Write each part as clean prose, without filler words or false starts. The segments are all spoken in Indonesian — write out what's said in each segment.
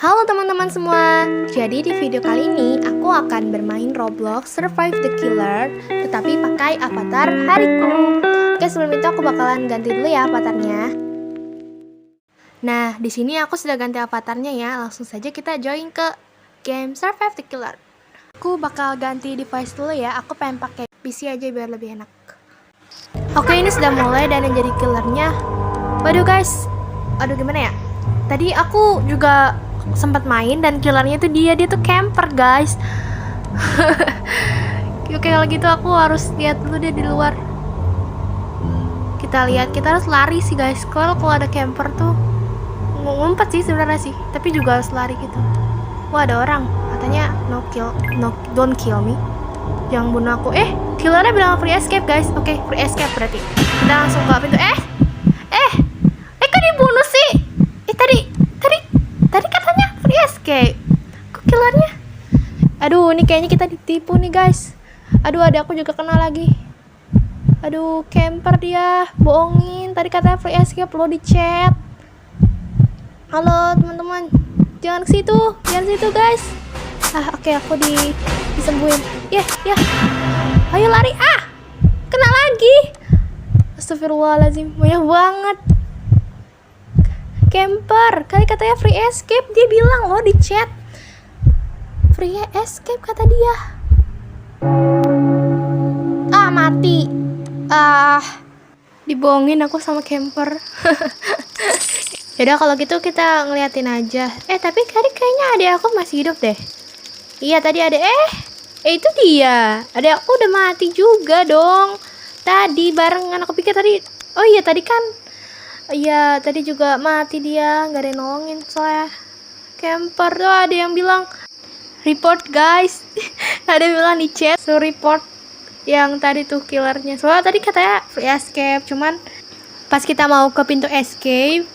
Halo teman-teman semua, jadi di video kali ini aku akan bermain Roblox Survive the Killer, tetapi pakai avatar hariku. Oke, sebelum itu aku bakalan ganti dulu ya avatarnya. Nah, di sini aku sudah ganti avatarnya ya, langsung saja kita join ke game Survive the Killer. Aku bakal ganti device dulu ya, aku pengen pakai PC aja biar lebih enak. Oke, ini sudah mulai dan yang jadi killernya. Waduh guys, aduh gimana ya? Tadi aku juga sempat main dan killernya tuh dia tuh camper guys. Oke, kalau gitu aku harus lihat dulu deh di luar. Kita lihat, kita harus lari sih guys. Kalau ada camper tuh ngumpet sih sebenarnya sih, tapi juga harus lari gitu. Wah, ada orang katanya don't kill me, jangan bunuh aku. Killernya bilang free escape guys. Oke, free escape berarti kita langsung ke pintu. Kok dibunuh sih? Tadi katanya free escape. Kok killernya? Aduh, ini kayaknya kita ditipu nih guys. Aduh, ada aku juga kena lagi. Aduh, camper dia, bohongin. Tadi katanya free escape, lo di chat. Halo teman-teman, jangan ke situ guys. Oke, aku disembuhin. Ya. Ayo lari. Kena lagi. Astagfirullahaladzim, banyak banget. Camper, kali katanya free escape, dia bilang loh di chat. Free escape kata dia. Mati. Dibohongin aku sama camper. Yaudah kalau gitu kita ngeliatin aja. Tapi tadi kayaknya adek aku masih hidup deh. Iya tadi ada. Itu dia. Adek aku udah mati juga dong. Tadi barengan, aku pikir tadi. Oh iya tadi kan. Iya tadi juga mati dia, nggak ada yang nolongin soalnya camper tuh. Ada yang bilang report guys. Ada yang bilang di chat so report yang tadi tuh killernya. Soalnya tadi katanya free escape, cuman pas kita mau ke pintu escape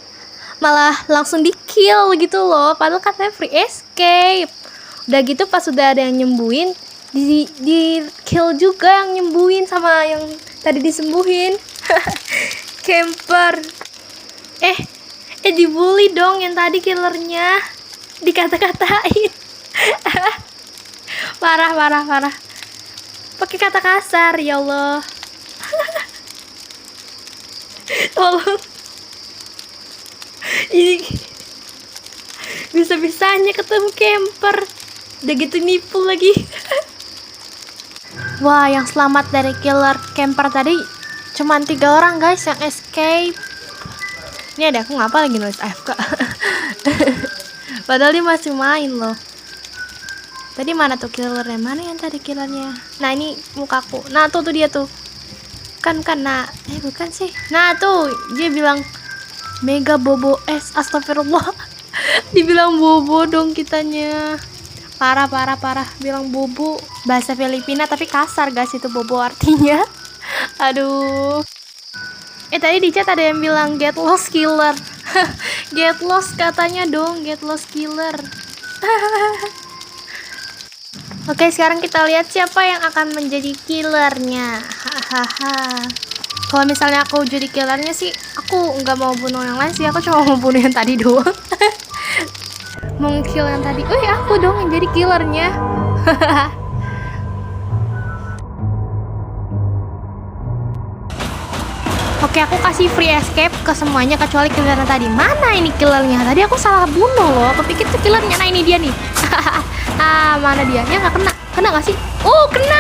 malah langsung di kill gitu loh, padahal katanya free escape. Udah gitu pas sudah ada yang nyembuhin, di kill juga yang nyembuhin sama yang tadi disembuhin. Camper. Dibully dong yang tadi killernya, dikata-katain. Parah. Pakai kata kasar, ya Allah. Tolong. Ini bisa-bisanya ketemu camper, udah gitu nipu lagi. Wah, yang selamat dari killer camper tadi cuman 3 orang guys yang escape. Ini ada aku ngapa lagi nulis AFK. Padahal dia masih main loh. Tadi mana tuh killernya? Mana yang tadi killernya? Nah ini mukaku. Nah tuh dia tuh. Kan nah. Bukan sih. Nah tuh dia bilang Mega Bobo S. Astagfirullah. Dibilang bobo dong kitanya. Parah. Bilang bobo. Bahasa Filipina tapi kasar guys itu bobo artinya. Aduh. Tadi di chat ada yang bilang get lost killer. Get lost katanya dong, get lost killer. Oke, sekarang kita lihat siapa yang akan menjadi killernya. Kalau misalnya aku jadi killernya sih, aku nggak mau bunuh yang lain sih, aku cuma mau bunuh yang tadi doang. Mengkill yang tadi. Aku dong yang jadi killernya. Oke, aku kasih free escape ke semuanya kecuali killernya tadi. Mana ini killernya? Tadi aku salah bunuh loh. Aku pikir tuh killernya. Nah ini dia nih. Mana dia? Ya nggak kena. Kena nggak sih? Oh kena.